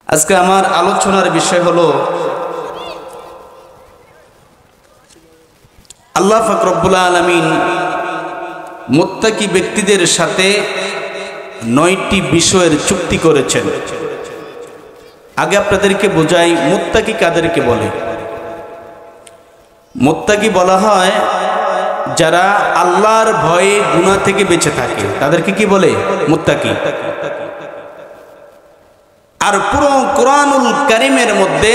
আজকে আমার আলোচনার বিষয় হলো আল্লাহ পাক রব্বুল আলামিন মুত্তাকি ব্যক্তিদের সাথে 9টি বিষয়ের চুক্তি করেছেন। আগে আপনাদেরকে বোঝাই মুত্তাকি কাদেরকে বলে। মুত্তাকি বলা হয় যারা আল্লাহর ভয়ে গুনাহ থেকে বেঁচে থাকে, তাদেরকে কি বলে? মুত্তাকি। আর পুরো কোরআনুল কারীমের মধ্যে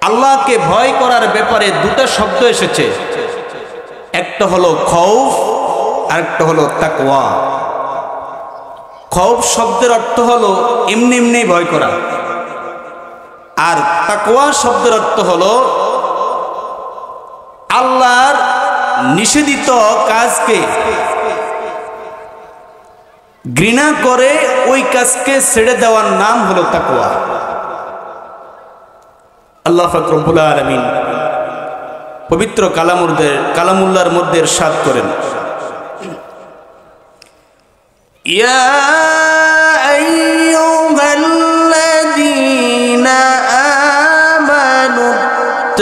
আল্লাহকে ভয় করার ব্যাপারে দুটো শব্দ এসেছে, একটা হলো খৌফ আর একটা হলো তাকওয়া। খৌফ শব্দের অর্থ হলো এমনি এমনি ভয় করা, আর তাকওয়া শব্দের অর্থ হলো আল্লাহর নিষেধিত কাজকে ঘৃণা করে ওই কাজকে ছেড়ে দেওয়ার নাম হলো তাকওয়া। আল্লাহ পাক রব্বুল আলামিন পবিত্র কালামুল্লাহর মধ্যে ইরশাদ করেন, ইয়া আইয়ুহাল্লাযীনা আমানু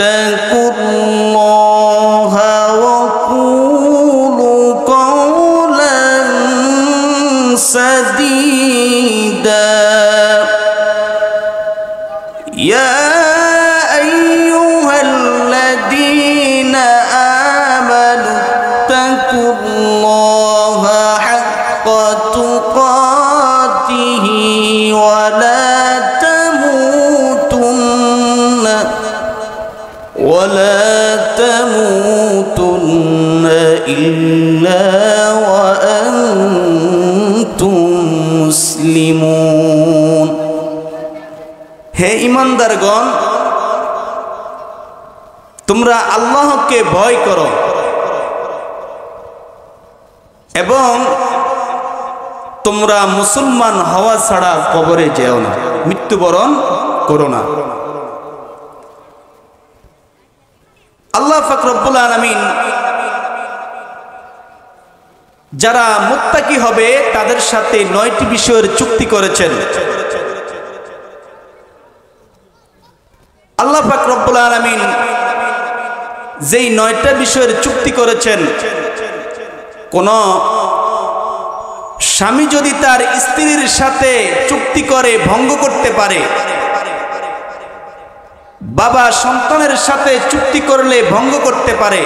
তাকুল্লাহা ওয়া কুলু কাওলান সাদীদা। ইয়া ولا تموتن إلا وأنتم مسلمون। হে ঈমানদারগণ, তোমরা আল্লাহকে ভয় করো এবং তোমরা মুসলমান হওয়া ছাড়া কবরে যেও না, মৃত্যুবরণ করো না। আল্লাহ পাক রব্বুল আলামিন যারা মুত্তাকি হবে তাদের সাথে 9টি বিষয়ের চুক্তি করেছেন। আল্লাহ পাক রব্বুল আলামিন যেই 9টা বিষয়ের চুক্তি করেছেন, কোন স্বামী যদি তার স্ত্রীর সাথে চুক্তি করে ভঙ্গ করতে পারে, বাবা সন্তানের সাথে চুক্তি করলে ভঙ্গ করতে পারে,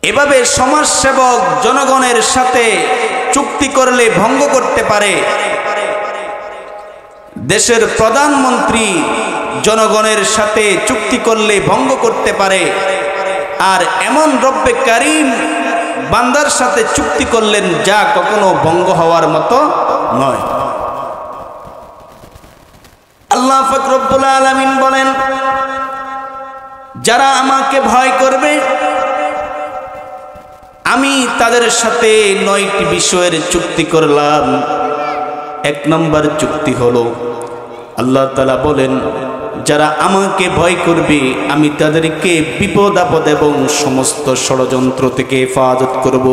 এভাবে সমাজসেবক জনগণের সাথে চুক্তি করলে ভঙ্গ করতে পারে, দেশের প্রধানমন্ত্রী জনগণের সাথে চুক্তি করলে ভঙ্গ করতে পারে, আর এমন রব্বে কারীম বান্দার সাথে চুক্তি করলেন যা কখনো ভঙ্গ হওয়ার মতো নয়। আল্লাহ পাক রব্বুল আলামিন বলেন, যারা আমাকে ভয় করবে আমি তাদের সাথে 9টি বিষয়ের চুক্তি করলাম। 1 নম্বর চুক্তি হলো, আল্লাহ তাআলা বলেন যারা আমাকে ভয় করবে আমি তাদেরকে বিপদ আপদ এবং সমস্ত ষড়যন্ত্র থেকে হেফাজত করব।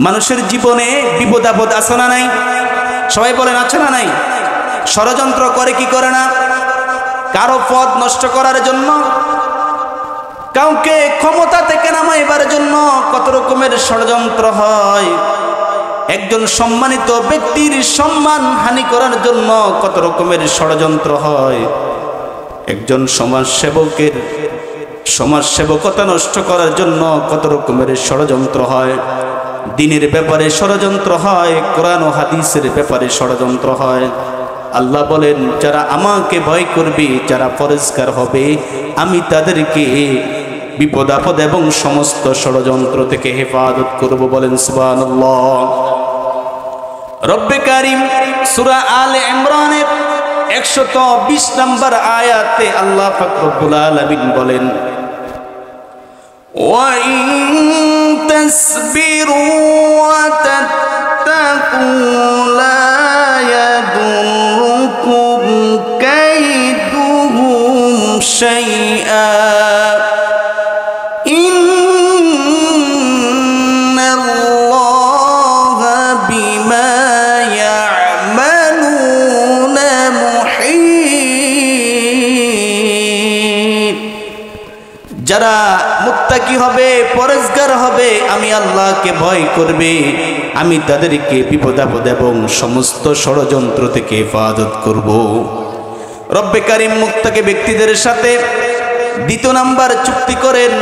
মানুষের জীবনে বিপদ আপদ আছে না নাই? সবাই বলেন আছে না নাই? ষড়যন্ত্র করে কি করে না? কারো পদ নষ্ট করার জন্য, কাউকে ক্ষমতা থেকে নামাইবার জন্য কত রকমের ষড়যন্ত্র হয়। একজন সম্মানিত ব্যক্তির সম্মান হানি করার জন্য কত রকমের ষড়যন্ত্র হয়। একজন সমাজসেবকের সমাজসেবকতা নষ্ট করার জন্য কত রকমের ষড়যন্ত্র হয়। দ্বীনের ব্যাপারে ষড়যন্ত্র হয়, কোরআন ও হাদিসের ব্যাপারে ষড়যন্ত্র হয়। আল্লাহ বলেন যারা আমাকে ভয় করবে, যারা পরিষ্কার হবে আমি তাদেরকে বিপদ আপদ এবং সমস্ত ষড়যন্ত্র থেকে হেফাজত করব। বলেন সুবহানাল্লাহ। রব্বে কারীম সূরা আলে ইমরানের 120 নম্বর আয়াতে আল্লাহ পাক রব্বুল আলামিন বলেন, ওয়া ইন তাসবিরু ওয়া তাত্তাকু লা ইয়াদুরুকুম কাইদুহুম শাইআ ইন্নাল্লাহা বিমা মুত্তাকি হবে, পরেজগার হবে, আমি আল্লাহকে ভয় করবে, আমি তাদেরকে বিপদ আপদ এবং সমস্ত ষড়যন্ত্র থেকে হেফাজত করব। রব্বে কারীম মুত্তাকি ব্যক্তিদের সাথে দ্বিতীয় নাম্বার চুক্তি করেন,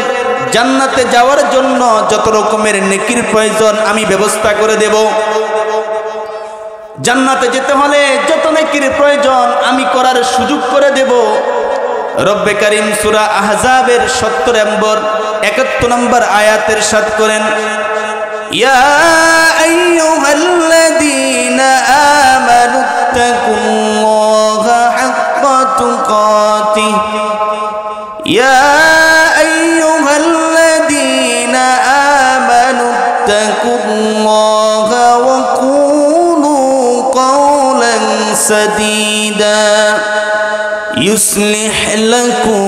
জান্নাতে যাওয়ার জন্য যত রকমের নেকির প্রয়োজন আমি ব্যবস্থা করে দেব। জান্নাতে যেতে হলে যত নেকির প্রয়োজন আমি করার সুযোগ করে দেব। রব্বে কারীম সূরা আহজাবের 70 নম্বর 71 নম্বর আয়াতের ইরশাদ করেন, ইয়া আইয়ুহাল্লাযীনা আমানুত্তাকুল্লাহা হাক্কা তুকাতিহ, ইয়া আইয়ুহাল্লাযীনা আমানুত্তাকুল্লাহা ওয়া কুলু কাওলান সাদীদা يصلح لكم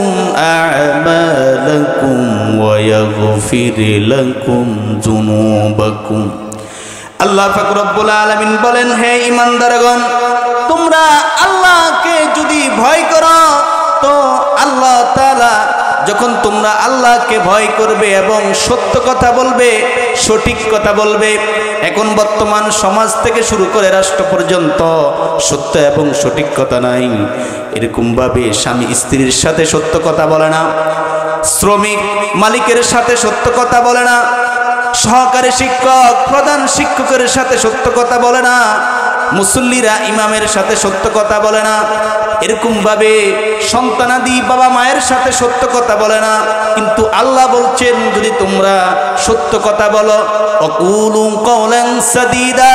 أعمالكم ويغفر لكم ذنوبكم। আল্লাহ পাক রব্বুল আলামিন বলেন, হে ঈমানদারগণ, তোমরা আল্লাহকে যদি ভয় করো তো আল্লাহ তাআলা যখন তোমরা আল্লাহকে ভয় করবে এবং সত্য কথা বলবে, সঠিক কথা বলবে, এখন বর্তমান সমাজ থেকে শুরু করে রাষ্ট্র পর্যন্ত সত্য এবং সঠিক কথা নাই। এরকম ভাবে স্বামী স্ত্রীর সাথে সত্য কথা বলে না, শ্রমিক মালিকের সাথে সত্য কথা বলে না, সহকারী শিক্ষক প্রধান শিক্ষকের সাথে সত্য কথা বলে না, মুসল্লিরা ইমামের সাথে সত্য কথা বলে না, এরকম ভাবে সন্তানাদি বাবা মায়ের সাথে সত্য কথা বলে না। কিন্তু আল্লাহ বলছেন, যদি তোমরা সত্য কথা বলো, অকুলু কাওলান সাদীদা,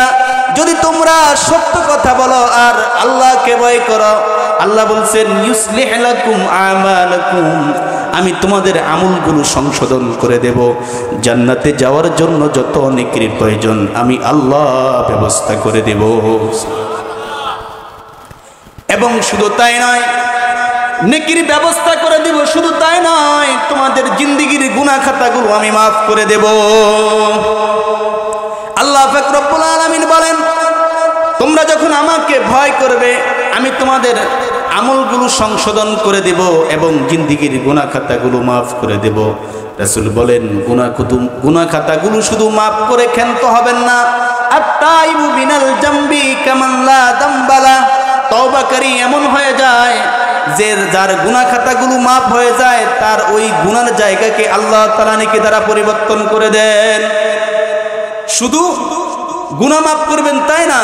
যদি তোমরা সত্য কথা বলো আর আল্লাহকে ভয় করো, আল্লাহ বলছেন ইউসলিহ লাকুম আমালাকুম, আমি তোমাদের আমলগুলো সংশোধন করে দেব। জান্নাতে যাওয়ার জন্য যত নেকির প্রয়োজন আমি আল্লাহ ব্যবস্থা করে দেব। এবং শুধু তাই নয়, নেকির ব্যবস্থা করে দেব, শুধু তাই নয়, তোমাদের জিন্দেগির গুনাহ খাতাগুলো আমি মাফ করে দেব। আল্লাহ পাক রব্বুল আলামিন বলেন, তোমরা যখন আমাকে ভয় করবে আমি তোমাদের আমলগুলো সংশোধন করে দেব এবং জিন্দেগির গুনাহ খাতাগুলো মাফ করে দেব। রাসূল বলেন, গুনাহ খাতাগুলো শুধু মাফ করে ক্ষান্ত হবেন না, আত-তাইবু মিনাল জামবি কামান লা দামবালা, তওবাকারী এমন হয়ে যায় যে যার গুনাহ খাতাগুলো মাফ হয়ে যায়, তার ওই গুনার জায়গাকে আল্লাহ তাআলা নেকি দ্বারা পরিবর্তন করে দেন। শুধু গুনাহ মাফ করবেন তাই না,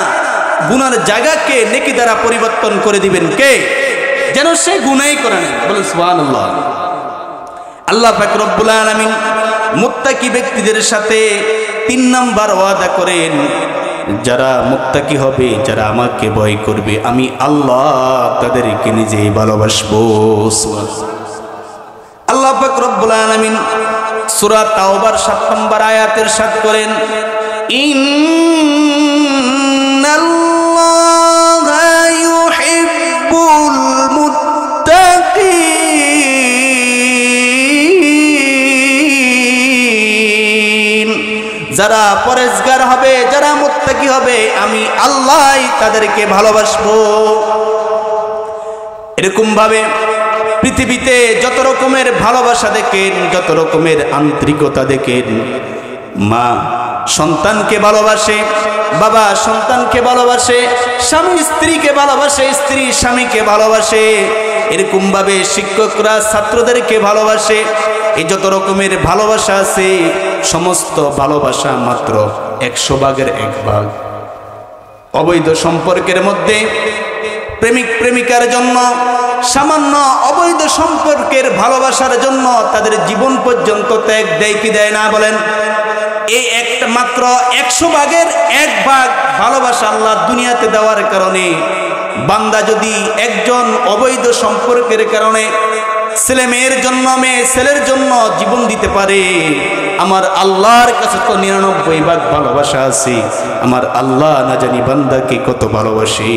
গুনার জায়গাকে নেকি দ্বারা পরিবর্তন করে দিবেন কে? যেন সে গুনাহই করে না। বলেন সুবহানাল্লাহ। আল্লাহ পাক রব্বুল আলামিন মুত্তাকি ব্যক্তিদের সাথে 3 নাম্বার ওয়াদা করেন, যারা মুত্তাকি হবে, যারা আমাকে ভয় করবে, আমি আল্লাহ তাদেরকে নিজেই ভালোবাসবো। আল্লাহ পাক রব্বুল আলামিন সূরা তাওবার 7 নম্বর আয়াতের ইরশাদ করেন, ইন্নাল্লাহা ইউহিব্বুল মুত্তাকিন, যারা পরেজগার হবে, যারা মুত্তাকি হবে, আমি আল্লাহই তাদেরকে ভালোবাসবো। এরকম ভাবে পৃথিবীতে যত রকমের ভালোবাসা দেখেন, যত রকমের আন্তরিকতা দেখেন, মা সন্তানকে ভালোবাসে, বাবা সন্তানকে ভালোবাসে, স্বামী স্ত্রীকে ভালোবাসে, স্ত্রী স্বামীকে ভালোবাসে, এরকম ভাবে শিক্ষকরা ছাত্রদেরকে ভালোবাসে। এই যত রকমের ভালোবাসা আছে, সমস্ত ভালোবাসা মাত্র 100 ভাগের 1 ভাগ। অবৈধ সম্পর্কের মধ্যে প্রেমিক প্রেমিকার জন্য, সামান্য অবৈধ সম্পর্কের ভালোবাসার জন্য তাদের জীবন পর্যন্ত ত্যাগ দেয় কি দেয় না? বলেন। এই একটা মাত্র 100 ভাগের 1 ভাগ ভালোবাসা আল্লাহ দুনিয়াতে দেওয়ার কারণে বান্দা যদি একজন অবৈধ সম্পর্কের কারণে ছেলে মেয়ের জন্য, মেয়ে ছেলের জন্য জীবন দিতে পারে, আমার আল্লাহর কাছে তো 99 ভাগ ভালোবাসা আছে। আমার আল্লাহ না জানি বান্দাকে কত ভালোবাসে।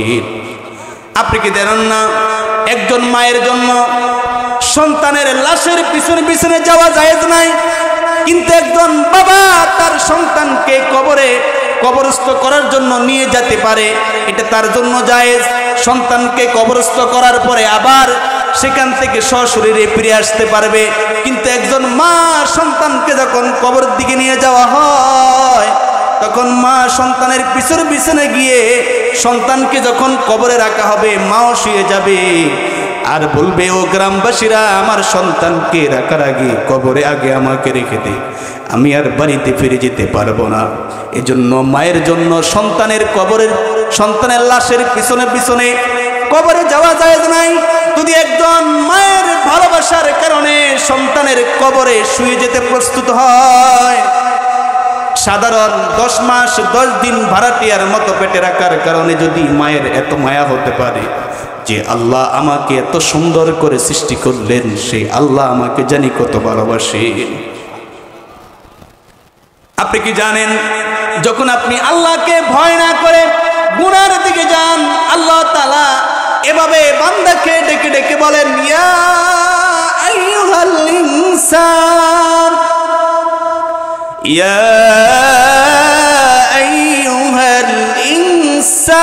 আপনি কি জানেন না, একজন মায়ের জন্য সন্তানের লাশের পিছনে পিছনে যাওয়া জায়েজ নাই, কিন্তু একজন বাবা তার সন্তানকে কবরস্থ করার জন্য নিয়ে যেতে পারে, এটা তার জন্য জায়েজ। সন্তানকে কবরস্থ করার পরে আবার সেখান থেকে সশরীরে ফিরে আসতে পারবে। কিন্তু একজন মা সন্তানকে যখন কবরের দিকে নিয়ে যাওয়া হয়, তখন মা সন্তানের পিছনে পিছনে গিয়ে সন্তানকে যখন কবরে রাখা হবে, মাও শুয়ে যাবে আর বলবে, ও গ্রামবাসীরা, আমার সন্তানকে রাখার আগে কবরে আগে আমাকে রেখে দে, আমি আর বাড়িতে ফিরে যেতে পারবো না। এজন্য মায়ের জন্য সন্তানের লাশের পিছনে পিছনে কবরে যাওয়া যায় নাই। যদি একজন মায়ের ভালোবাসার কারণে সন্তানের কবরে শুয়ে যেতে প্রস্তুত হয়, সাধারণ 10 মাস 10 দিন ভাড়াটিয়ার মতো পেটে রাখার কারণে যদি মায়ের এত মায়া হতে পারে যে আল্লাহ আমাকে এত সুন্দর করে সৃষ্টি করলেন, সেই আল্লাহ আমাকে জানি কত ভালোবাসে। আপনি কি জানেন, যখন আপনি আল্লাহকে ভয় না করে গুনার দিকে যান, আল্লাহ তাআলা এভাবে বান্দাকে ডেকে ডেকে বলেন, ইয়া আইয়ুহাল ইনসান, ইয়া আইয়ুহাল ইনসান,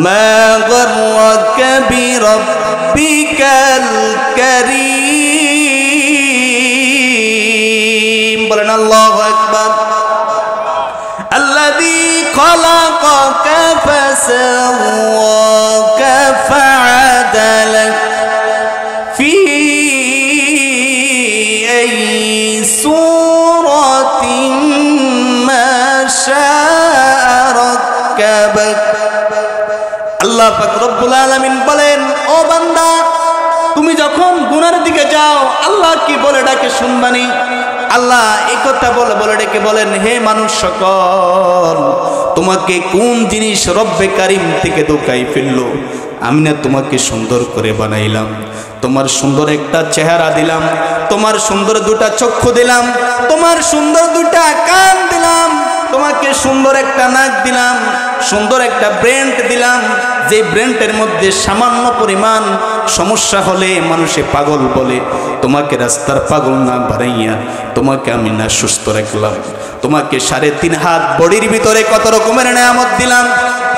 মা গররাকা বিরাব্বিকাল কারীম। বলেন আল্লাহু আকবার। আল্লাযী খালাকাকা ফাসাওয়াকা ফাআদালাক ফি আইয়ি সূরাতিন মা শাআ রাক্কাবাক। আল্লাহ পাক রব্বুল আলামিন বলেন, ও বান্দা, তুমি যখন গুনার দিকে যাও, আল্লাহ কি বলে ডাকে শুনবানি? আল্লাহ এই কথা বলে ডেকে বলেন, হে মানুষ সকল, তোমাকে কোন জিনিস রব্বে কারিম থেকে ধোঁকায় ফেললো? আমি না তোমাকে সুন্দর করে বানাইলাম, তোমার সুন্দর একটা চেহারা দিলাম, তোমার সুন্দর দুটা চক্ষু দিলাম, তোমার সুন্দর দুটা কান দিলাম, তোমাকে সুন্দর একটা নাক দিলাম, সুন্দর একটা ব্রেন দিলাম, যে ব্রেনের মধ্যে সামান্য পরিমাণ সমস্যা হলে মানুষে পাগল বলে। তোমাকে রাস্তার পাগল না বানাইয়া তোমাকে আমি না সুস্থ রাখলাম। তোমাকে 3.5 হাত বডির ভিতরে কত রকমের নেয়ামত দিলাম।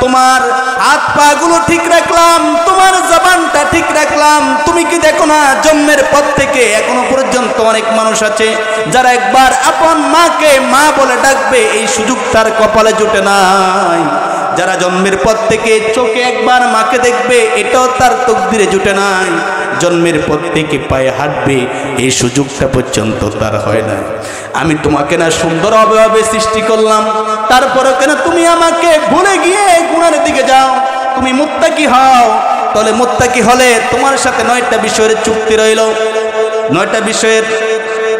তোমার হাত পা গুলো ঠিক রাখলাম, তোমার জবানটা ঠিক রাখলাম। তুমি কি দেখো না, জন্মের পর থেকে এখনো পর্যন্ত অনেক মানুষ আছে যারা একবার আপন মাকে মা বলে ডাকবে, এই সুযোগ তার কপালে জুটে নাই। যারা জন্মের পর থেকে চোখে একবার মাকে দেখবে, এটাও তার তকদিরে জুটে নাই। জন্মের পর থেকে পায়ে হাঁটবে, এই সুযোগটা পর্যন্ত তার হয় না। আমি তোমাকে না সুন্দর অভাবে সৃষ্টি করলাম, তারপরে কেন তুমি আমাকে ভুলে গিয়ে গুনার দিকে যাও? তুমি মুত্তাকি হও, তাহলে মুত্তাকি হলে তোমার সাথে 9টা বিষয়ের চুক্তি রইল। 9টা বিষয়ের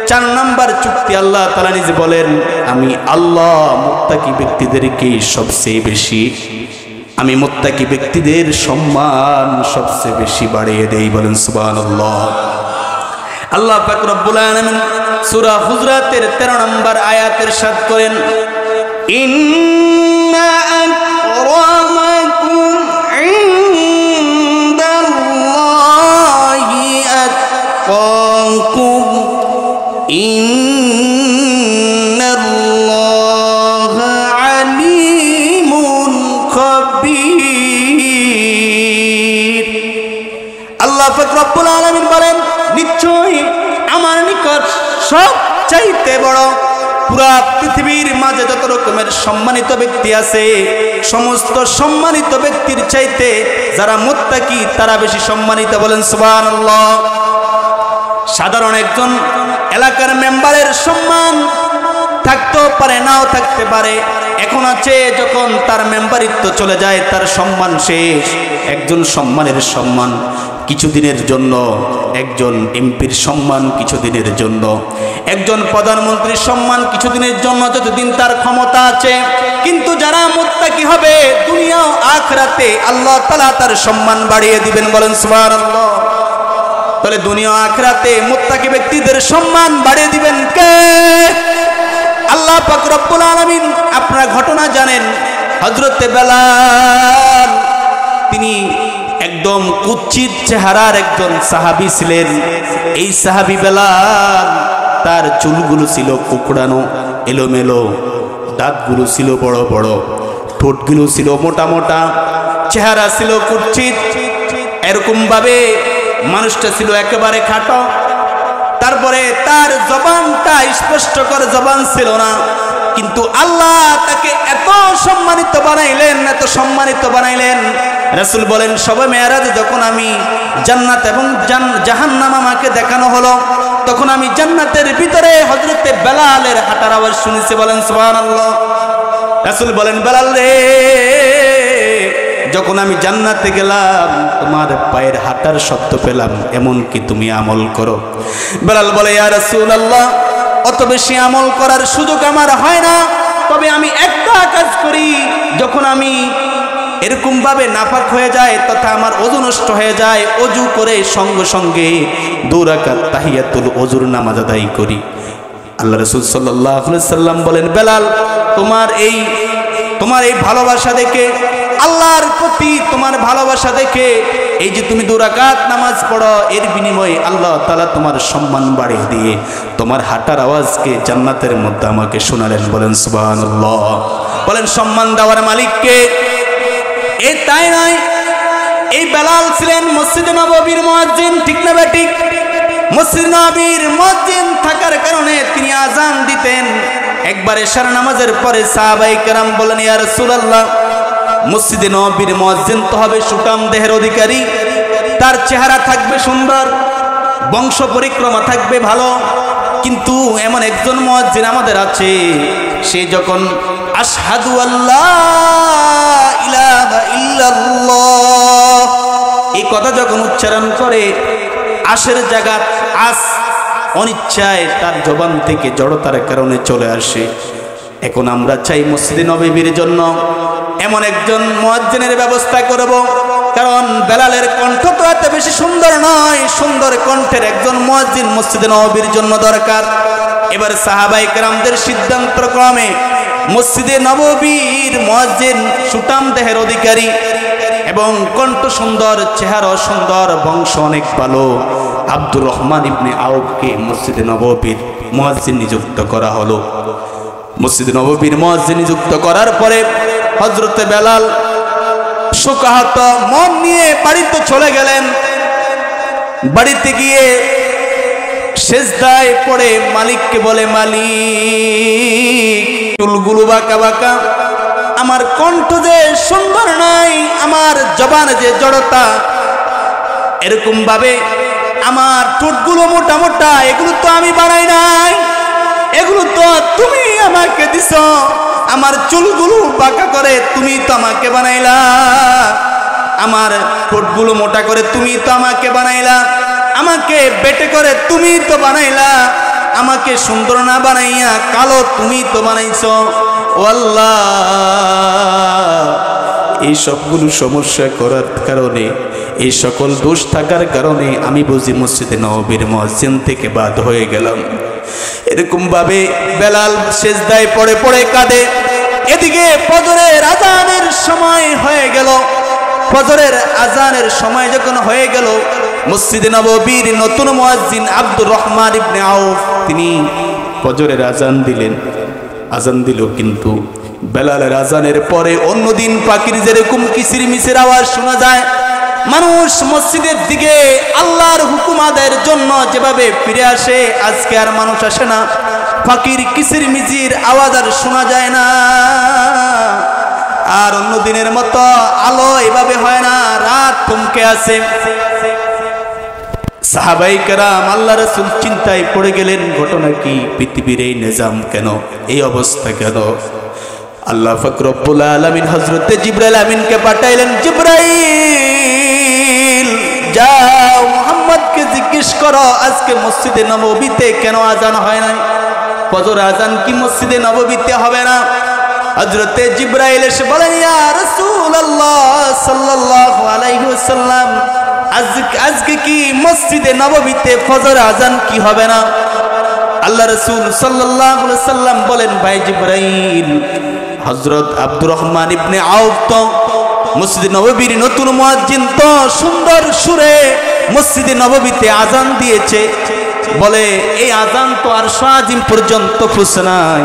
4 নাম্বার চুক্তি আল্লাহ তাআলা নিজে বলেন, আমি আল্লাহ মুত্তাকি ব্যক্তিদেরকে সবচেয়ে বেশি, আমি মুত্তাকি ব্যক্তিদের সম্মান সবচেয়ে বেশি বাড়িয়ে দেই। বলেন সুবহানাল্লাহ। আল্লাহ পাক রব্বুল আলামিন সূরা হুজরাতের 13 নম্বর আয়াতের ইরশাদ করেন, ইন্না আকরামাকুম ইনদাল্লাহি আতকাকুম ইন্নাল্লাহা আলিমুন খাবীর। আল্লাহ পাক রব্বুল আলামিন বলেন, নিশ্চয়ই আমার নিকট সবচাইতে বড়, পুরা পৃথিবীর মাঝে যত রকমের সম্মানিত ব্যক্তি আছে, সমস্ত সম্মানিত ব্যক্তির চাইতে যারা মুত্তাকি তারা বেশি সম্মানিত। বলেন সুবহানাল্লাহ। সাধারণ একজন এলাকার মেম্বারের সম্মান থাকতেও পারে, নাও থাকতে পারে। এখন আছে, যখন তার মেম্বারিত্ব চলে যায় তার সম্মান শেষ। একজন সম্মানের সম্মান কিছুদিনের জন্য, একজন এমপির সম্মান কিছুদিনের জন্য, একজন প্রধানমন্ত্রীর সম্মান কিছুদিনের জন্য, যতদিন তার ক্ষমতা আছে। কিন্তু যারা মুত্তাকি হবে, দুনিয়া ও আখিরাতে আল্লাহ তাআলা তার সম্মান বাড়িয়ে দিবেন। বলেন সুবহানাল্লাহ। তাহলে দুনিয়া ও আখিরাতে মুত্তাকি ব্যক্তিদের সম্মান বাড়িয়ে দিবেন কে? আল্লাহ পাক রব্বুল আলামিন। আপনারা ঘটনা জানেন, হযরতে বেলাল, তিনি একদম কুৎসিত চেহারার একজন সাহাবী ছিলেন। এই সাহাবী বেলাল, তার চুলগুলো ছিল কুকড়ানো, এলোমেলো, দাঁতগুলো ছিল বড় বড়, ঠোঁটগুলো ছিল মোটা মোটা, চেহারা ছিল কুৎসিত, এরকম ভাবে মানুষটা ছিল একেবারে খাটো। তারপরে তার জবানটা স্পষ্টকর জবান ছিল না, কিন্তু আল্লাহ তাকে এত সম্মানিত বানাইলেন, এত সম্মানিত বানাইলেন। রাসূল বলেন শবে মেরাজে যখন আমি জান্নাত এবং জাহান্নাম আমাকে দেখানো হলো, তখন আমি জান্নাতের ভিতরে হযরতে বেলালের হাঁটার আওয়াজ শুনেছি। বলেন সুবহানাল্লাহ। রাসূল বলেন বেলাল রে, যখন আমি জান্নাতে গেলাম তোমার পায়ের হাঁটার শব্দ পেলাম, এমন কি তুমি আমল করো? বেলাল বলে ইয়া রাসূলুল্লাহ, অত বেশি আমল করার সুযোগ আমার হয় না, তবে আমি একটা কাজ করি, যখন আমি এরকম ভাবে নাপাক হয়ে যায় তথা আমার ওযু নষ্ট হয়ে যায়, ওযু করে সঙ্গে সঙ্গে 2 রাকাত তাহিয়াতুল ওযুর নামাজ আদায় করি। আল্লাহ রাসূল সাল্লাল্লাহু আলাইহি সাল্লাম বলেন বেলাল, তোমার এই ভালোবাসা দেখে, আল্লাহর প্রতি তোমার ভালোবাসা দেখে, এই যে তুমি 2 রাকাত নামাজ পড়ো, এর বিনিময়ে আল্লাহ তাআলা তোমার সম্মান বাড়িয়ে দিয়ে তোমার হাঁটার আওয়াজকে জান্নাতের মধ্যে আমাকে শোনালেন। বলেন সুবহানাল্লাহ। বলেন সম্মান দেওয়ার মালিক কে? এই তাই নয়, এই বেলাল ছিলেন মসজিদে নববীর মুয়াজ্জিন, ঠিক না বেঠিক? মসজিদ নববীর মুয়াজ্জিন থাকার কারণে তিনি আযান দিতেন। একবার এশার নামাজের পরে সাহাবায়ে কেরাম বলেন ইয়া রাসূলুল্লাহ, মসজিদে নববীর মুয়াজ্জিন তো হবে সুঠাম দেহের অধিকারী, তার চেহারা থাকবে সুন্দর, বংশ পরিক্রমা থাকবে ভালো, কিন্তু এমন একজন মুয়াজ্জিন আমাদের আছে, সে যখন আশহাদু আল্লা ইলাহা ইল্লাল্লাহ এই কথা যখন উচ্চারণ করে, আশের জায়গা আস অনিচ্ছায় তার জবান থেকে জড়তার কারণে চলে আসে। এখন আমরা চাই মসজিদে নববীর জন্য এমন একজন মুয়াজ্জিনের ব্যবস্থা করব, কারণ বেলালের কণ্ঠ তো এত বেশি সুন্দর নয়, সুন্দর কণ্ঠের একজন মুয়াজ্জিন মসজিদে নববীর জন্য দরকার। এবার সাহাবায়ে কেরামদের সিদ্ধান্ত ক্রমে মসজিদে নববীর মুয়াজ্জিন সুঠাম দেহের অধিকারী এবং কণ্ঠ সুন্দর, চেহারা সুন্দর, বংশ অনেক ভালো আব্দুর রহমান ইবনে আউফকে মসজিদে নববীর মুয়াজ্জিন নিযুক্ত করা হলো। মসজিদে নববীর মুয়াজ্জিন নিযুক্ত করার পরে হযরতে বেলাল শোকাহত মন নিয়ে বাড়িতে চলে গেলেন। বাড়িতে গিয়ে সেজদায় পড়ে মালিককে বলে, মালিক, চুলগুলো বাঁকা বাঁকা, আমার কণ্ঠ যে সুন্দর নাই, আমার জবান যে জড়তা, এরকম ভাবে আমার ঠোঁটগুলো মোটা মোটা, এগুলো তো আমি বানাই নাই, এগুলো তো তুমি আমাকে দিছ, আমার চুলগুলো বাঁকা করে তুমি তো আমাকে বানাইলা, আমার ঠোঁটগুলো মোটা করে তুমি তো আমাকে বানাইলা, আমাকে বেটে করে তুমি তো বানাইলা, আমাকে সুন্দর না বানাইয়া কালো তুমি তো বানাইছো। ও আল্লাহ, এই সবগুলো সমস্যা করার কারণে, এই সকল দোষ থাকার কারণে আমি বুঝি মসজিদে নববীর মুয়াজ্জিন থেকে বাদ হয়ে গেলাম। এরকম ভাবে বেলাল সেজদায় পড়ে পড়ে কাঁদে। এদিকে ফজরের আযানের সময় হয়ে গেল। ফজরের আযানের সময় যখন হয়ে গেল, মসজিদে নববীর নতুন মুয়াজ্জিন আব্দুর রহমান ইবনে আউফ তিনি ফজরের আযান দিলেন। আযান দিল, কিন্তু বেলালের আযানের পরে অন্যদিন পাখির যেরকম কিচির মিচির আওয়াজ শোনা যায়, মানুষ মসজিদের দিকে আল্লাহর হুকুম আদায়ের জন্য যেভাবে ফিরে আসে, আজকে আর মানুষ আসে না। পাখির কিচির মিচির আওয়াজ আর শোনা যায় না। আর অন্য দিনের মতো আলো এভাবে হয় না, রাত থমকে আছে। সাহাবায়ে কেরাম আল্লাহ রাসূল চিন্তায় পড়ে গেলেন, ঘটনা কি? পৃথিবীর এই নিজাম কেন, এই অবস্থা কেন? আল্লাহ পাক রব্বুল আলামিন হযরতে জিবরাইল আমিনকে পাঠাইলেন। জিবরাইল, যাও মুহাম্মদকে জিজ্ঞেস করো আজকে মসজিদে নববীতে কেন আযান হয় নাই? ফজর আযান কি মসজিদে নববীতে হবে না? হযরতে জিবরাইল এসে বলেন, ইয়া রাসূলুল্লাহ সাল্লাল্লাহু আলাইহি ওয়াসাল্লাম, আজকে কি মসজিদে নববীতে ফজর আযান কি হবে না? আল্লাহ রাসূল সাল্লাল্লাহু আলাইহি ওয়াসাল্লাম বলেন, ভাই জিবরাইল, হযরত আব্দুর রহমান ইবনে আউফ তো মসজিদে নববীর নতুন মুয়াজ্জিন, তো সুন্দর সুরে মসজিদে নববীতে আযান দিয়েছে, বলে এই আযান তো আর আরশ আজিম পর্যন্ত পৌঁছে নাই।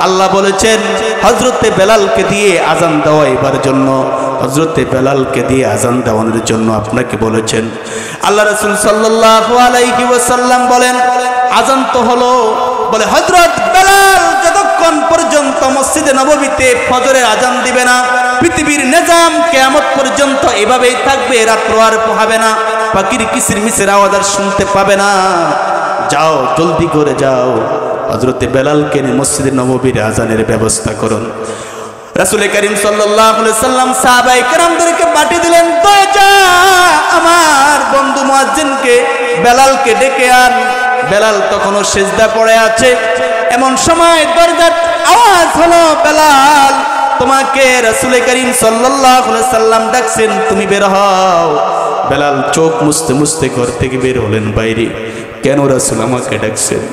আল্লাহ বলেছেন হযরতে বেলালকে দিয়ে আজান দেওয়াইবার জন্য, হযরতে বেলালকে দিয়ে আজান দেওয়ানোর জন্য আপনাকে বলেছেন। আল্লাহ রাসূল সাল্লাল্লাহু আলাইহি ওয়াসাল্লাম বলেন আজান তো হলো, বলে হযরত বেলাল যতক্ষণ পর্যন্ত মসজিদে নববীতে ফজরের আজান দিবে না, পৃথিবীর নিজাম কিয়ামত পর্যন্ত এভাবেই থাকবে, রাত্র আর পোহাবে না, পাখির কিচিরমিচির আওয়াজ আর শুনতে পাবে না। যাও জলদি করে যাও, হযরতে বেলালকে নিয়ে মসজিদে নববীর আজানের ব্যবস্থা করুন। রাসূল করিম সাল্লাল্লাহু আলাইহি সাল্লাম সাহাবায়ে কেরামদেরকে পাঠিয়ে দিলেন, তো যা আমার বন্ধু মুয়াজ্জিনকে বেলালকে ডেকে আন। বেলাল তখনও সিজদা পড়ে আছে, এমন সময় দরজার আওয়াজ হলো, বেলাল তোমাকে রাসূল করিম সাল্লাল্লাহু আলাইহি সাল্লাম ডাকছেন, তুমি বের হও। বেলাল চোখ মুছতে মুছতে ঘর থেকে বের হলেন বাইরে। কেন রাসূল আমাকে ডাকছেন?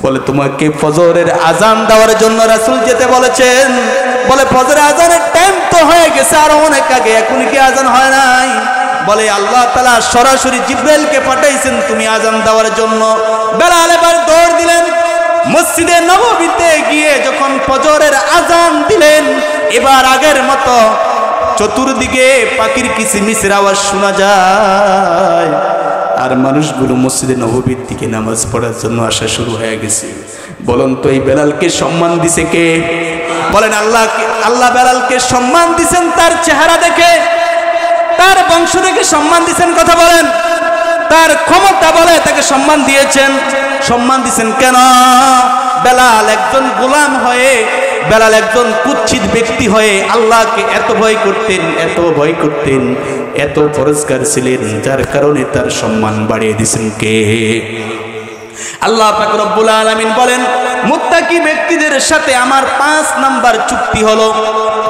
বলে তোমাকে ফজরের আজান দেওয়ার জন্য রাসূল যেতে বলেছেন। বলে ফজরের আজানের টাইম তো হয়ে গেছে আর অনেক আগে, এখন কি আজান হয় নাই? বলে আল্লাহ তাআলা সরাসরি জিবরাইলকে পাঠাইছেন তুমি আজান দেওয়ার জন্য। বেলাল এবার দৌড় দিলেন, মসজিদে নববীতে গিয়ে যখন ফজরের আজান দিলেন, এবার আগের মতো চতুর্দিকে পাখির কিচিরমিচির আওয়াজ শোনা যায়, আর মানুষগুলো মসজিদে নববীর দিকে নামাজ পড়ার জন্য আসা শুরু হয়ে গেছে। বলুন তো এই বেলালকে সম্মান দিছে কে? বলেন আল্লাহ। আল্লাহ বেলালকে সম্মান দিছেন তার চেহারা দেখে, তার বংশ দেখে সম্মান দিছেন। কথা বলেন, তার ক্ষমতা বলে তাকে সম্মান দিয়েছেন। সম্মান দিছেন কেন? বেলাল একজন গোলাম হয়ে, বেলাল একজন কুৎসিত ব্যক্তি হয়ে আল্লাহকে এত ভয় করতেন, এত ভয় করতেন, এত পরিষ্কার ছিলেন, যার কারণে তার সম্মান বাড়িয়ে দিয়েছেন কে? আল্লাহ পাক রব্বুল আলামিন বলেন মুত্তাকি ব্যক্তিদের সাথে আমার 5 নাম্বার চুক্তি হলো,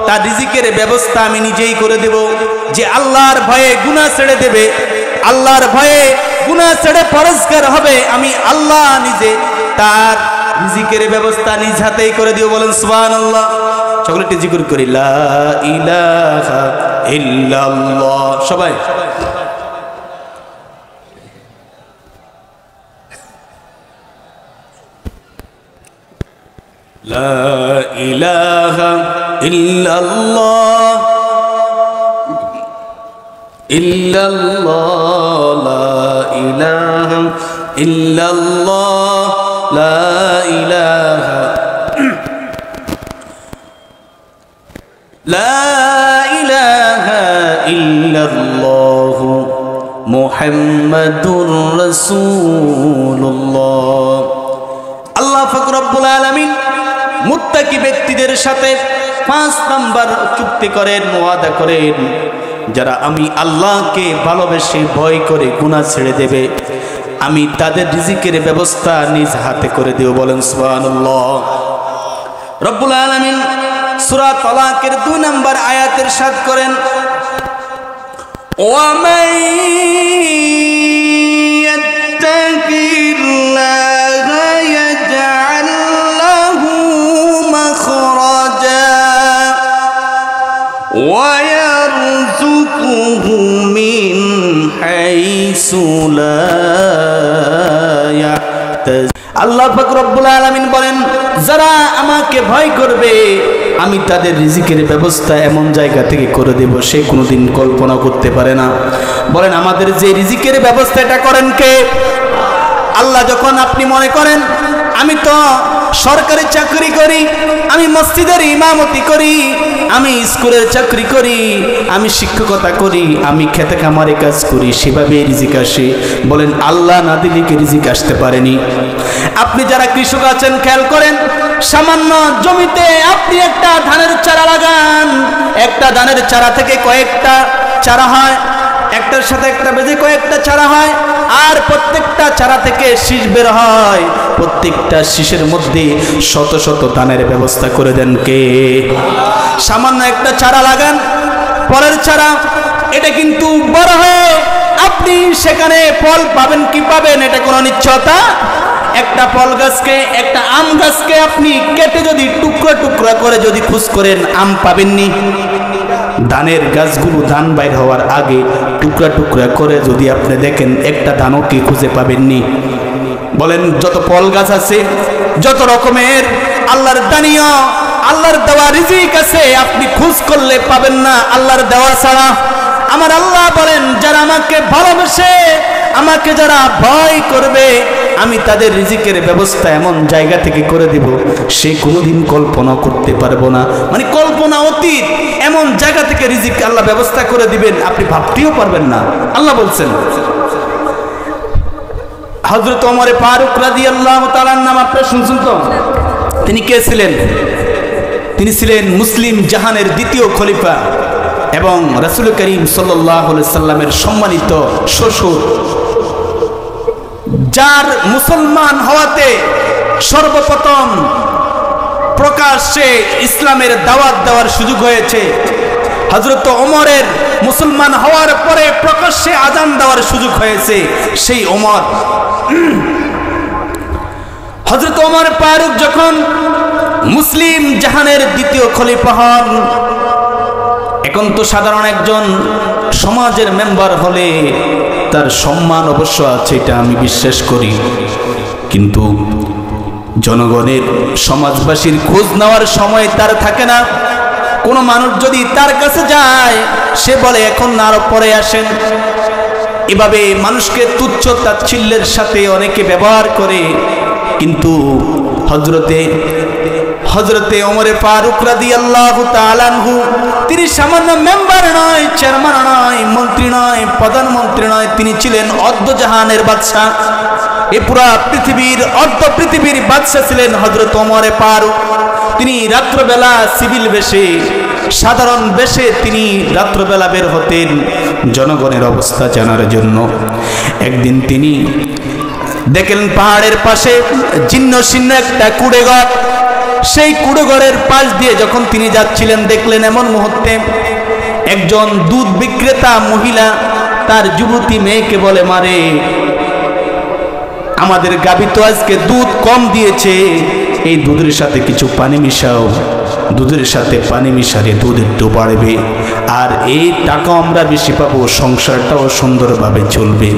তার রিজিকের ব্যবস্থা আমি নিজেই করে দেব। যে আল্লাহর ভয়ে গুনাহ ছেড়ে দেবে, আল্লাহর ভয়ে গুনাহ ছেড়ে পরিষ্কার হবে, আমি আল্লাহ নিজে তার রিজিকের ব্যবস্থা নিজ হাতেই করে দিও। বলেন সুবহানাল্লাহ। সকলে জিকির করি লা ইলাহা ইল্লাল্লাহ। সবাই লা ইলাহা ইল্লাল্লাহ ইল্লাল্লাহ লা ইলাহা ইল্লাল্লাহ লা ইলাহা লা ইলাহা ইল্লাল্লাহ মুহাম্মাদুর রাসূলুল্লাহ। আল্লাহ পাক রব্বুল আলামিন মুত্তাকি ব্যক্তিদের সাথে 5 নাম্বার চুক্তি করেন, ওয়াদা করেন, যারা আমি আল্লাহকে ভালোবেসে ভয় করে গুনাহ ছেড়ে দেবে, আমি তাদের রিজিকের ব্যবস্থা নিজ হাতে করে দেব। বলেন সুবহানাল্লাহ। রব্বুল আলামিন সূরা তালাকের 2 নম্বর আয়াতের ইরশাদ করেন, ওয়া মান ইয়াত্তাকিল্লাহা ইয়াজআল লাহু মাখরাজা ওয়া ইয়ারযুকুহু মিন হাইসু লা ইয়াহতাসিব। আল্লাহ পাক রব্বুল আলামিন বলেন যারা আমাকে ভয় করবে আমি তাদের রিজিকের ব্যবস্থা এমন জায়গা থেকে করে দেব সে কোনোদিন কল্পনা করতে পারে না। বলেন আমাদের যে রিজিকের ব্যবস্থা এটা করেন কে? আল্লাহ। যখন আপনি মনে করেন আমি তো সরকারি চাকরি করি, আমি মসজিদের ইমামতি করি, আমি স্কুলের চাকরি করি, আমি শিক্ষকতা করি, আমি খেতে খামারে কাজ করি, সেভাবে রিজিক আসে। বলেন আল্লাহ না দিলে কি রিজিক আসতে পারেনি? আপনি যারা কৃষক আছেন খেয়াল করেন, সামান্য জমিতে আপনি একটা ধানের চারা লাগান, একটা ধানের চারা থেকে কয়েকটা চারা হয়, একটার সাথে একটা বেজে কয়েকটা চারা হয়, আর প্রত্যেকটা চারা থেকে শীষ বের হয়, প্রত্যেকটা শীষের মধ্যে শত শত ধানের ব্যবস্থা করে দেন কে? সামান্য একটা চারা লাগান, ফলের চারা, এটা কিন্তু বড় হয়ে আপনি সেখানে ফল পাবেন কি পাবেন এটা কোনো নিশ্চয়তা। একটা ফল গাছকে, একটা আম গাছকে আপনি কেটে যদি টুকরা টুকরা করে যদি খুশ করেন আম পাবেননি। ধানের গাছগুলো ধান বাইর হওয়ার আগে টুকরা টুকরা করে যদি আপনি দেখেন একটা ধানও কি খুঁজে পাবেননি। বলেন যত ফল গাছ আছে, যত রকমের আল্লাহর দানীয় আল্লাহর দেওয়া রিজিক আছে, আপনি খোঁজ করলে পাবেন না আল্লাহর দেওয়া ছাড়া। আমার আল্লাহ বলেন, যারা আমাকে ভালোবাসে, আমাকে যারা ভয় করবে, আমি তাদের রিজিকের ব্যবস্থা এমন জায়গা থেকে করে দিব, সে কোনোদিন কল্পনা করতে পারবো না। মানে কল্পনা অতীত এমন জায়গা থেকে রিজিক আল্লাহ ব্যবস্থা করে দিবেন, আপনি ভাবতেও পারবেন না। আল্লাহ বলছেন। হযরত ওমর ফারুক রাদিয়াল্লাহু তাআলার নাম আপনারা শুনছেন তো? তিনি কে ছিলেন? তিনি ছিলেন মুসলিম জাহানের দ্বিতীয় খলিফা এবং রাসূল করিম সাল্লাল্লাহু আলাইহি সাল্লামের সম্মানিত শ্বশুর, যার মুসলমান হওয়াতে সর্বপ্রথম প্রকাশ্যে ইসলামের দাওয়াত দেওয়ার সুযোগ হয়েছে। হযরত ওমরের মুসলমান হওয়ার পরে প্রকাশ্যে আযান দেওয়ার সুযোগ হয়েছে। সেই ওমর, হযরত ওমর ফারুক যখন মুসলিম জাহানের দ্বিতীয় খলিফা হন, এখন তো সাধারণ একজন সমাজের মেম্বার হলে তার সম্মান অবশ্য আছে, এটা আমি বিশ্বাস করি, কিন্তু জনগণের সমাজবাসীর খোঁজ নেওয়ার সময় তার থাকে না। কোনো মানুষ যদি তার কাছে যায়, সে বলে এখন না, আরো পরে আসেন। এভাবে মানুষকে তুচ্ছ তাচ্ছিল্যের সাথে অনেকে ব্যবহার করে। কিন্তু হযরতে ওমর ফারুক রাদিয়াল্লাহু তাআলা আনহু, তিনি সামান্য মেম্বার নয়, চেয়ারম্যান নয়, মন্ত্রী নয়, প্রধানমন্ত্রী নয়, তিনি ছিলেন অর্ধজাহানের বাদশা। এই পুরা পৃথিবীর অর্ধ পৃথিবীর বাদশা ছিলেন হযরত ওমর ফারুক। তিনি রাত্রবেলা সিভিল বেশে, সাধারণ বেশে তিনি রাত্রবেলা বের হতেন জনগণের অবস্থা জানার জন্য। একদিন তিনি দেখলেন পাহাড়ের পাশে জীর্ণ শীর্ণ একটা কুড়েঘর। সেই কুড়েঘরের পাশ দিয়ে যখন তিনি যাচ্ছিলেন, দেখলেন এমন মুহূর্তে একজন দুধ বিক্রেতা মহিলা তার যুবতী মেয়েকে বলে, মারে, আমাদের গাভী তো আজকে দুধ কম দিয়েছে, এই দুধের সাথে কিছু পানি মিশাও, দুধের সাথে পানি মিশালে দুধ একটু বাড়বে, আর এই টাকা আমরা বেশি পাবো, সংসারটাও সুন্দরভাবে চলবে।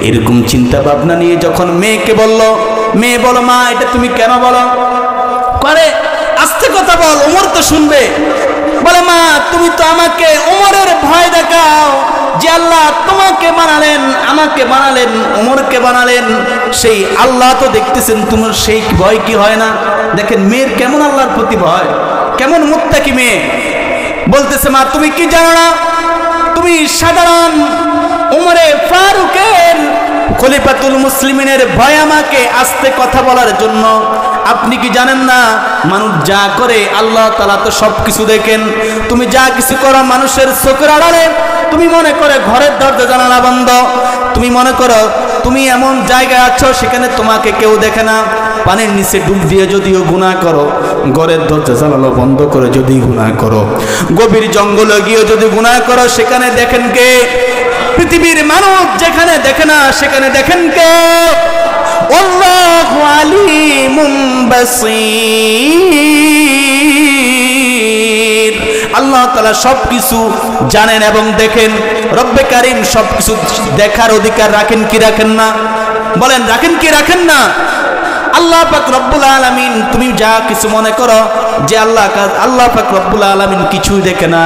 এরকম চিন্তা ভাবনা নিয়ে যখন মেয়েকে বলল, মেয়ে বলো, মা এটা তুমি কেন বলো? করে আস্তে কথা বল, ওমর তো শুনবে। বলে, মা তুমি তো আমাকে ওমরের ভয় দেখাও, যে আল্লাহ তোমাকে বানালেন, আমাকে বানালেন, ওমরকে বানালেন, সেই আল্লাহ তো দেখতেছেন, তোমার সেই ভয় কি হয় না? দেখেন মেয়ের কেমন আল্লাহর প্রতি ভয়, কেমন মুত্তাকি মেয়ে। বলতেছে, মা তুমি কি জানো না, তুমি সাধারণ ওমরে ফারুকের খলিফাতুল মুসলিমিনের ভয় আমাকে আস্তে কথা বলার জন্য। আপনি কি জানেন না, মানুষ যা করে আল্লাহ তাআলা তো সব কিছু দেখেন। তুমি যা কিছু করো মানুষের চোখের আড়ালে, তুমি মনে করে ঘরের দরজা জানালা বন্ধ, তুমি মনে করো তুমি এমন জায়গায় আছো সেখানে তোমাকে কেউ দেখে না, পানির নিচে ডুব দিয়ে যদিও গুনাহ করো, ঘরের দরজা জানালা বন্ধ করে যদি গুনাহ করো, গভীর জঙ্গলে গিয়ে যদি গুনাহ করো, সেখানে দেখেন কে? পৃথিবীর মানুষ যেখানে দেখে না সেখানে দেখেন কে? আল্লাহু আলিমুম বাসীর। আল্লাহ তাআলা সবকিছু জানেন এবং দেখেন। রব্বে কারীম সবকিছু দেখার অধিকার রাখেন কি রাখেন না? বলেন, রাখেন কি রাখেন না? আল্লাহ পাক রব্বুল আলামিন, তুমি যা কিছু মনে করো যে আল্লাহ পাক রব্বুল আলামিন কিছুই দেখে না,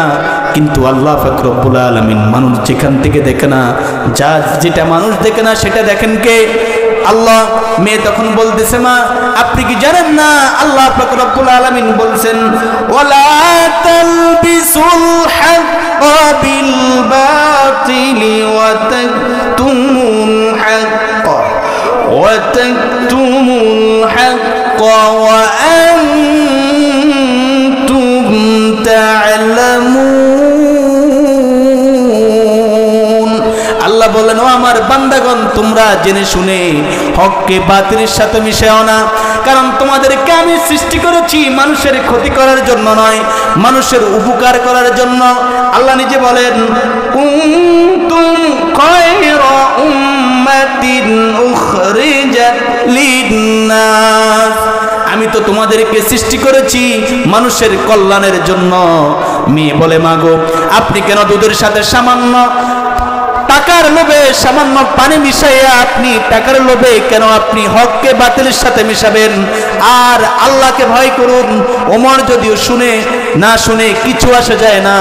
কিন্তু আল্লাহ পাক রব্বুল আলামিন মানুষ যেখান থেকে দেখে না, যেটা মানুষ দেখে না সেটা দেখেন কে? আল্লাহ। মেয়ে তখন বলতেছে, মা আপনি কি জানেন না আল্লাহ পাক রব্বুল আলামিন বলছেন, ওয়ালা তালবিসুল হাক্কা বিল বাতিলি ওয়া তাকতুমুল হাক্কা وتكتموا الحق وأنتم تعلمون। আল্লাহ বলেন, ও আমার বান্দাগণ, তোমরা জেনে শুনে হককে বাতিলের সাথে মিশাও না, কারণ তোমাদেরকে আমি সৃষ্টি করেছি মানুষের ক্ষতি করার জন্য নয়, মানুষের উপকার করার জন্য। আল্লাহ নিজে বলেন, কুনতুম খায়রা উম্মাতিন উখরিজাত লিন-নাস, আমি তো তোমাদেরকে সৃষ্টি করেছি মানুষের কল্যাণের জন্য। মেয়ে বলে, মাগো আপনি কেন দুধের সাথে সামান্য টাকার লোভে সামান্য পানি মিশাইয়া আপনি টাকার লোভে কেন আপনি হককে বাতিলের সাথে মিশাবেন? আর আল্লাহকে ভয় করুন। ওমর যদিও শুনে না শুনে কিছু আসে যায় না,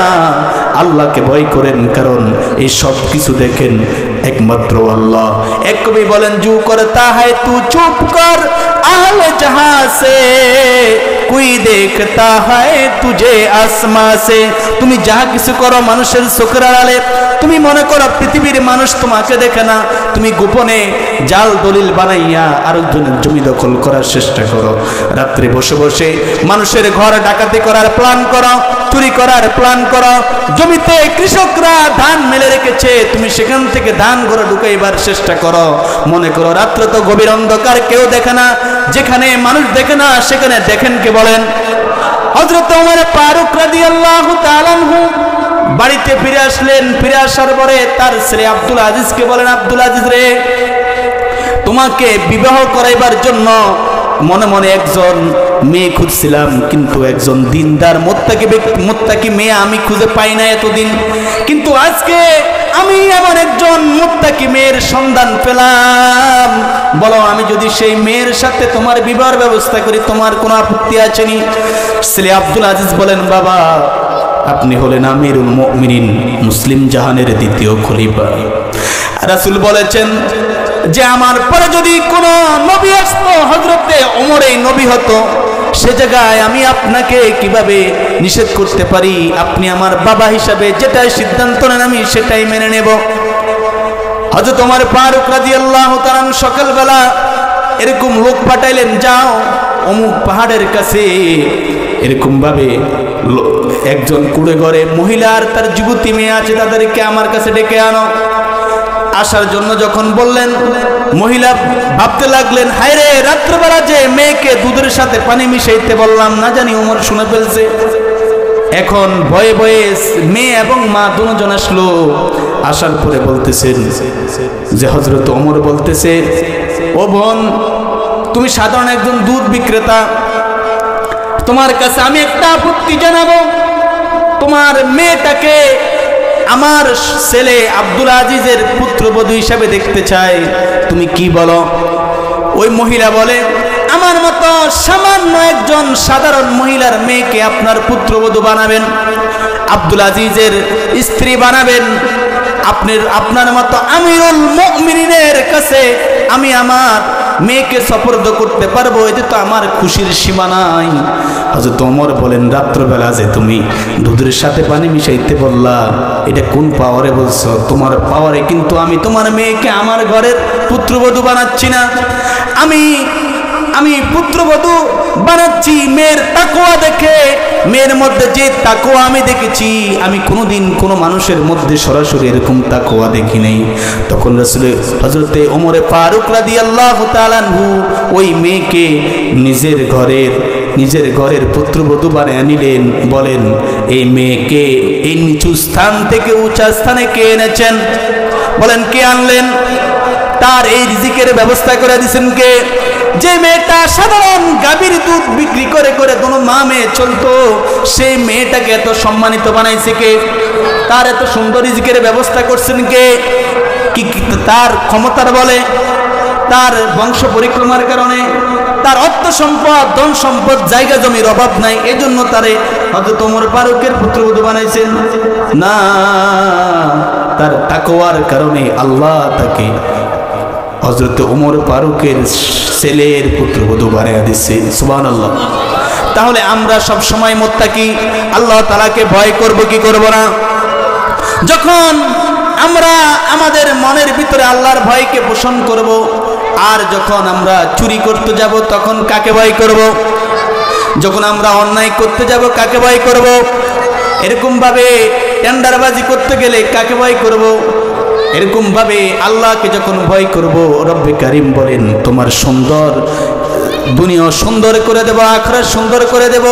আল্লাহকে ভয় করেন, কারণ এই সব কিছু দেখেন একমাত্র আল্লাহ। এক কবি বলেন, জু করতা है तू चुप कर आहले जहां से कोई देखता है तुझे आसमां से। তুমি যা কিছু করো মানুষের চোখের আড়ালে, তুমি মনে করো পৃথিবীর মানুষ তোমাকে দেখে না, তুমি গোপনে জাল দলিল বানাইয়া আরেকজনের জমি দখল করার চেষ্টা করো। রাত্রে বসে বসে মানুষের ঘর ডাকাতি করার প্ল্যান করো, চুরি করার প্ল্যান করো। জমিতে কৃষকরা ধান মেলে রেখেছে, তুমি সেখান থেকে ধান ঘরে ঢুকাইবার চেষ্টা করো। মনে করো রাত্রে তো গভীর অন্ধকার, কেউ দেখে না, যেখানে মানুষ দেখে না সেখানে দেখেন কে বলেন? হযরত ওমর ফারুক রাদিয়াল্লাহু তাআলা আনহু বাড়িতে ফিরে আসলেন। ফিরে আসার পরে তার ছেলে আব্দুল আজিজকে বলেন, আব্দুল আজিজ রে, তোমাকে বিবাহ করাইবার জন্য মনে মনে একজন মেয়ে খুঁজছিলাম, কিন্তু একজন দিনদার মুত্তাকি মেয়ে আমি খুঁজে পাই না এতদিন, কিন্তু আজকে আমি এমন একজন মুত্তাকি মেয়ের সন্ধান পেলাম। বলো, আমি যদি সেই মেয়ের সাথে তোমার বিবাহের ব্যবস্থা করি তোমার কোনো আপত্তি আছে নি? ছেলে আব্দুল আজিজ বলেন, বাবা, আপনি হলেন আমিরুল মুমিনিন, মুসলিম জাহানের দ্বিতীয় খলিফা। রাসূল বলেছেন যে আমার পরে যদি কোনো নবী আসতো, হযরতে ওমর এই নবী হতো, সে জায়গায় আমি আপনাকে কিভাবে নিষেধ করতে পারি? আপনি আমার বাবা হিসাবে যেটাই সিদ্ধান্ত নেন আমি সেটাই মেনে নেব। হযরত ওমর ফারুক রাদিয়াল্লাহু তাআলা সকালবেলা এরকম লোক পাঠাইলেন, যাও অমুক পাহাড়ের কাছে এরকম ভাবে একজন কুড়ে ঘরে মহিলা আর তার যুবতী মেয়ে আছে, তাদেরকে আমার কাছে ডেকে আনো। আসার জন্য যখন বললেন, মহিলা ভাবতে লাগলেন, হায় রে, রাত্রবেলা যে মেয়েকে দুধের সাথে পানি মিশাইতে বললাম, না জানি ওমর শুনে ফেলছে। এখন ভয়ে ভয়ে মেয়ে এবং মা দুজন আসলো। আসার পরে বলতেছেন যে হযরত ওমর বলতেছে, ও বোন, তুমি সাধারণ একজন দুধ বিক্রেতা, তোমার কাছে আমি একটা আপত্তি জানাবো। তোমার মেয়েটাকে আমার ছেলে আব্দুল আজিজের পুত্রবধূ হিসাবে দেখতে চাই, তুমি কি বলো? ওই মহিলা বলে, আমার মতো সামান্য একজন সাধারণ মহিলার মেয়েকে আপনার পুত্রবধূ বানাবেন, আব্দুল আজিজের স্ত্রী বানাবেন, আপনার মতো আমিরুল মুমিনিনের কাছে আমি আমার মেয়েকে সুপর্দ করতে পারবো, এতে তো আমার খুশির সীমা নাই। হযরত ওমর বলেন, রাত্রবেলা যে তুমি দুধের সাথে পানি মিশাইতে বললা, এটা কোন পাওয়ারে বলছো? তোমার পাওয়ারে কিন্তু আমি তোমার মেয়েকে আমার ঘরের পুত্রবধূ বানাচ্ছি না, আমি পুত্রবধূ বানাচ্ছি মেয়ের তাকওয়া দেখে। মেয়ের মধ্যে যে তাকওয়া আমি দেখেছি, আমি কোনোদিন কোনো মানুষের মধ্যে সরাসরি এরকম তাকওয়া দেখি নাই। তখন রাসূল হযরতে ওমর ফারুক রাদিয়াল্লাহু তাআলা আনহু ওই মেয়েকে নিজের ঘরের পুত্রবধূ বানিয়ে নিলেন। বলেন, এই মেয়েকে এই নিচু স্থান থেকে উঁচা স্থানে কে এনেছেন? বলেন, কে আনলেন? তার এই রিজিকের ব্যবস্থা করে দিয়েছেন কে? যে মেয়েটা সাধারণ গাভীর দুধ বিক্রি করে করে কোনো মা মেয়ে চলতো, সেই মেয়েটাকে এত সম্মানিত বানাইছে কে? তার এত সুন্দর রিজিকের ব্যবস্থা করছেন কে? কি তার ক্ষমতার বলে, তার বংশ পরিক্রমার কারণে, তার অর্থ সম্পদ, ধন সম্পদ, জায়গা জমির অভাব নাই, এজন্য তারে হযরত ওমর ফারুকের পুত্রবধূ বানাইছেন? না, তার তাকওয়ার কারণে আল্লাহ তাকে হযরত ওমর ফারুকের ছেলের পুত্রবধূ বানিয়ে দিয়েছে। সুবহানাল্লাহ। তাহলে আমরা সব সময় মুত্তাকি, আল্লাহ তাআলাকে ভয় করব কি করব না? যখন আমরা আমাদের মনের ভিতরে আল্লাহর ভয়কে পোষণ করব, আর যখন আমরা চুরি করতে যাব তখন কাকে ভয় করব? যখন আমরা অন্যায় করতে যাব কাকে ভয় করব? এরকম ভাবে টেন্ডারবাজি করতে গেলে কাকে ভয় করব? এরকম ভাবে আল্লাহকে যখন ভয় করব, রব্বে কারীম বলেন, তোমার সুন্দর দুনিয়া সুন্দর করে দেব, আখিরাত সুন্দর করে দেব,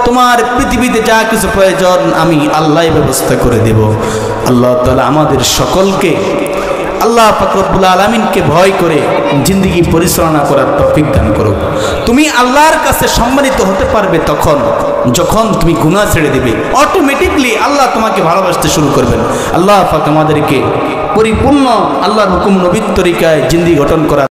তোমার পৃথিবীতে যা কিছু প্রয়োজন আমি আল্লাহই ব্যবস্থা করে দেব। আল্লাহ তাআলা আমাদের সকলকে আল্লাহ পাক রব্বুল আলামিনকে ভয় করে জিন্দেগি পরিচালনা করার তৌফিক দান করুক। তুমি আল্লাহর কাছে সম্মানিত হতে পারবে যখন তুমি গুনাহ ছেড়ে দিবে, অটোমেটিকলি আল্লাহ তোমাকে ভালোবাসতে শুরু করবেন। আল্লাহ পাক আমাদেরকে পরিপূর্ণ আল্লাহর হুকুম নবীর তরিকায় জিন্দি গঠন করা।